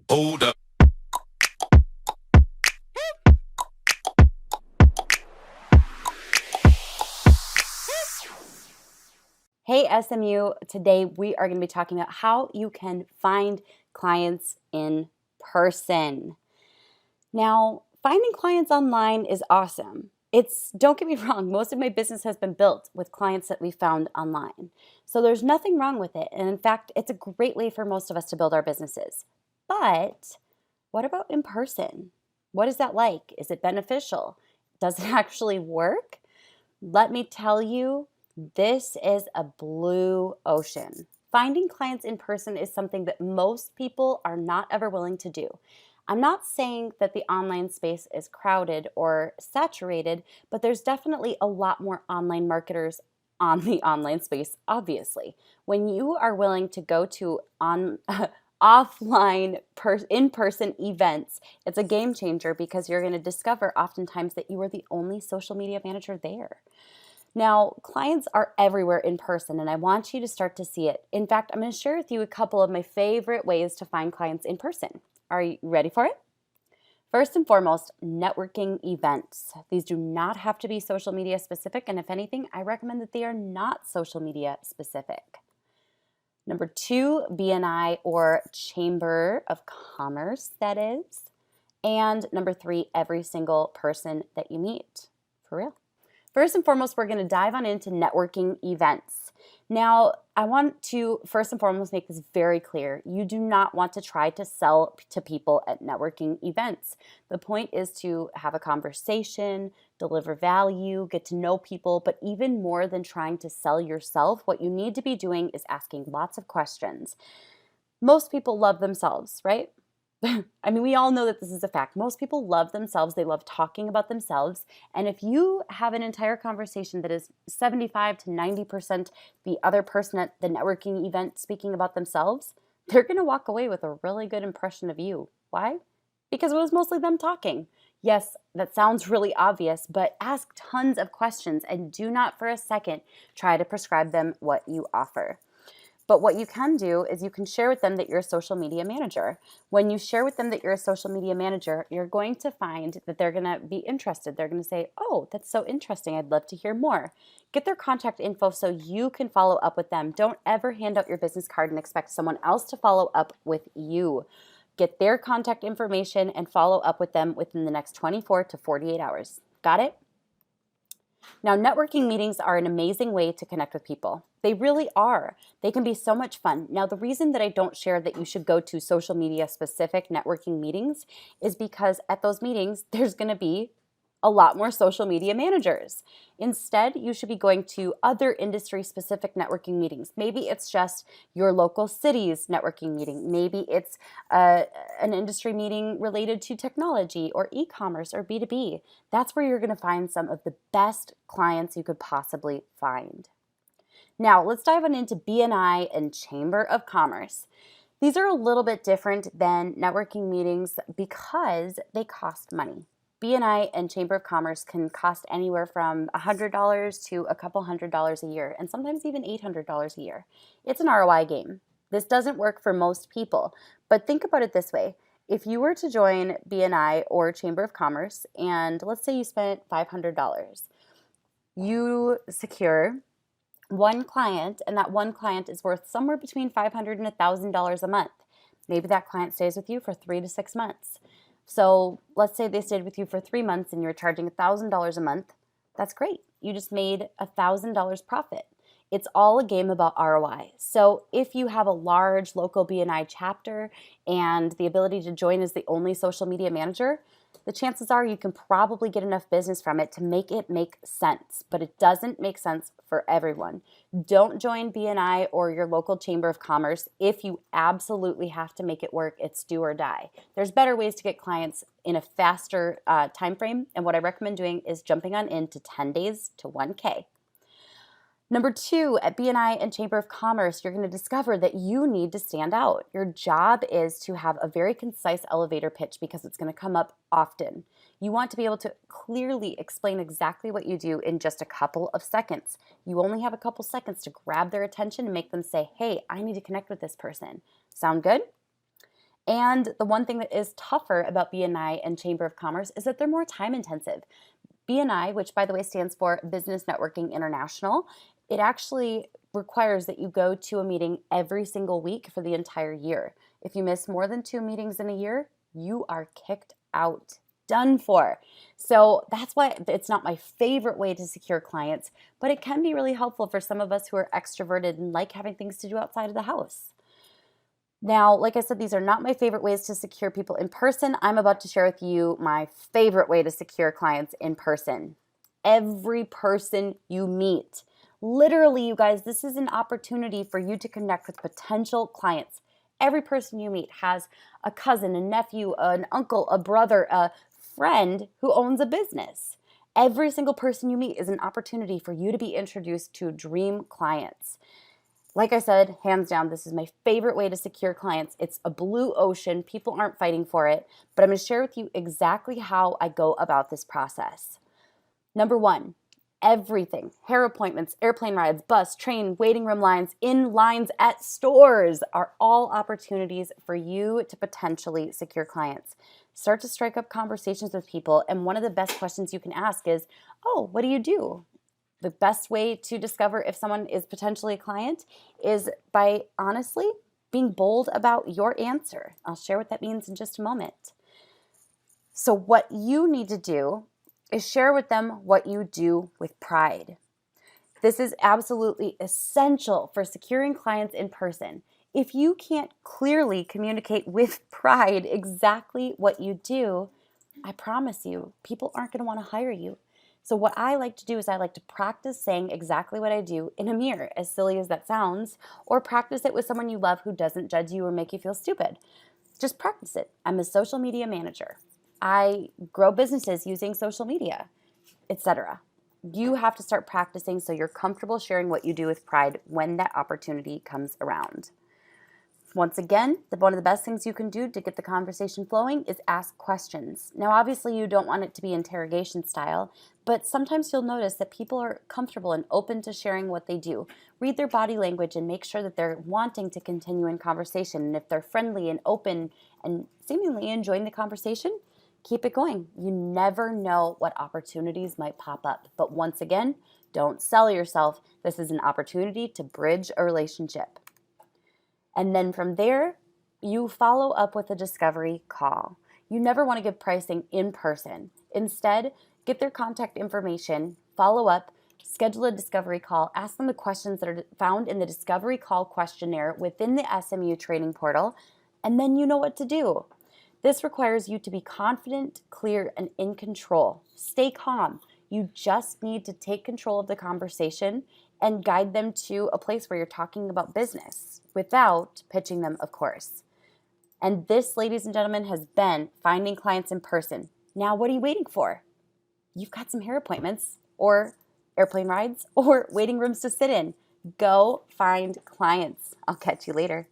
Hold up. Hey SMU, today we are going to be talking about how you can find clients in person. Now, finding clients online is awesome. Don't get me wrong, most of my business has been built with clients that we found online. So there's nothing wrong with it. And in fact, it's a great way for most of us to build our businesses. But what about in person? What is that like? Is it beneficial? Does it actually work? Let me tell you, this is a blue ocean. Finding clients in person is something that most people are not ever willing to do. I'm not saying that the online space is crowded or saturated, but there's definitely a lot more online marketers on the online space, obviously. When you are willing to go to offline in-person events, it's a game changer because you're going to discover oftentimes that you are the only social media manager there. Now, clients are everywhere in person, and I want you to start to see it. In fact, I'm going to share with you a couple of my favorite ways to find clients in person. Are you ready for it? First and foremost, networking events. These do not have to be social media specific, and if anything, I recommend that they are not social media specific. Number two, BNI or Chamber of Commerce, that is. And number three, every single person that you meet, for real. First and foremost, we're going to dive on into networking events. Now, I want to first and foremost make this very clear. You do not want to try to sell to people at networking events. The point is to have a conversation, deliver value, get to know people, but even more than trying to sell yourself, what you need to be doing is asking lots of questions. Most people love themselves, right? I mean, we all know that this is a fact. Most people love themselves. They love talking about themselves. And if you have an entire conversation that is 75 to 90% the other person at the networking event speaking about themselves, they're going to walk away with a really good impression of you. Why? Because it was mostly them talking. Yes, that sounds really obvious, but ask tons of questions and do not for a second try to prescribe them what you offer. But what you can do is you can share with them that you're a social media manager. When you share with them that you're a social media manager, you're going to find that they're going to be interested. They're going to say, oh, that's so interesting. I'd love to hear more. Get their contact info so you can follow up with them. Don't ever hand out your business card and expect someone else to follow up with you. Get their contact information and follow up with them within the next 24 to 48 hours. Got it? Now, networking meetings are an amazing way to connect with people. They really are. They can be so much fun. Now, the reason that I don't share that you should go to social media specific networking meetings is because at those meetings, there's going to be a lot more social media managers. Instead, you should be going to other industry specific networking meetings. Maybe it's just your local city's networking meeting. Maybe it's an industry meeting related to technology or e-commerce or B2B. That's where you're going to find some of the best clients you could possibly find. Now, let's dive on into BNI and Chamber of Commerce. These are a little bit different than networking meetings because they cost money. BNI and Chamber of Commerce can cost anywhere from $100 to a couple $100 a year, and sometimes even $800 a year. It's an ROI game. This doesn't work for most people, but think about it this way. If you were to join BNI or Chamber of Commerce, and let's say you spent $500, you secure one client, and that one client is worth somewhere between $500 and $1,000 a month. Maybe that client stays with you for 3 to 6 months. So let's say they stayed with you for 3 months and you're charging $1,000 a month. That's great. You just made $1,000 profit. It's all a game about ROI. So if you have a large local BNI chapter and the ability to join as the only social media manager, the chances are you can probably get enough business from it to make it make sense, but it doesn't make sense for everyone. Don't join BNI or your local Chamber of Commerce if you absolutely have to make it work. It's do or die. There's better ways to get clients in a faster time frame, and what I recommend doing is jumping on into 10 days to 1K. Number two, at BNI and Chamber of Commerce, you're going to discover that you need to stand out. Your job is to have a very concise elevator pitch because it's going to come up often. You want to be able to clearly explain exactly what you do in just a couple of seconds. You only have a couple seconds to grab their attention and make them say, hey, I need to connect with this person. Sound good? And the one thing that is tougher about BNI and Chamber of Commerce is that they're more time intensive. BNI, which by the way stands for Business Networking International, it actually requires that you go to a meeting every single week for the entire year. If you miss more than 2 meetings in a year, you are kicked out, done for. So that's why it's not my favorite way to secure clients, but it can be really helpful for some of us who are extroverted and like having things to do outside of the house. Now, like I said, these are not my favorite ways to secure people in person. I'm about to share with you my favorite way to secure clients in person. Every person you meet. Literally, you guys, this is an opportunity for you to connect with potential clients. Every person you meet has a cousin, a nephew, an uncle, a brother, a friend who owns a business. Every single person you meet is an opportunity for you to be introduced to dream clients. Like I said, hands down, this is my favorite way to secure clients. It's a blue ocean. People aren't fighting for it, but I'm going to share with you exactly how I go about this process. Number one, everything, hair appointments, airplane rides, bus, train, waiting room lines, in lines at stores are all opportunities for you to potentially secure clients. Start to strike up conversations with people, and one of the best questions you can ask is, oh, what do you do? The best way to discover if someone is potentially a client is by honestly being bold about your answer. I'll share what that means in just a moment. So what you need to do is share with them what you do with pride. This is absolutely essential for securing clients in person. If you can't clearly communicate with pride exactly what you do, I promise you, people aren't going to want to hire you. So what I like to do is I like to practice saying exactly what I do in a mirror, as silly as that sounds, or practice it with someone you love who doesn't judge you or make you feel stupid. Just practice it. I'm a social media manager. I grow businesses using social media, etc. You have to start practicing so you're comfortable sharing what you do with pride when that opportunity comes around. Once again, one of the best things you can do to get the conversation flowing is ask questions. Now, obviously, you don't want it to be interrogation style, but sometimes you'll notice that people are comfortable and open to sharing what they do. Read their body language and make sure that they're wanting to continue in conversation. And if they're friendly and open and seemingly enjoying the conversation, keep it going. You never know what opportunities might pop up. But once again, don't sell yourself. This is an opportunity to bridge a relationship. And then from there, you follow up with a discovery call. You never want to give pricing in person. Instead, get their contact information, follow up, schedule a discovery call, ask them the questions that are found in the discovery call questionnaire within the SMU training portal, and then you know what to do. This requires you to be confident, clear, and in control. Stay calm. You just need to take control of the conversation and guide them to a place where you're talking about business without pitching them, of course. And this, ladies and gentlemen, has been finding clients in person. Now, what are you waiting for? You've got some hair appointments or airplane rides or waiting rooms to sit in. Go find clients. I'll catch you later.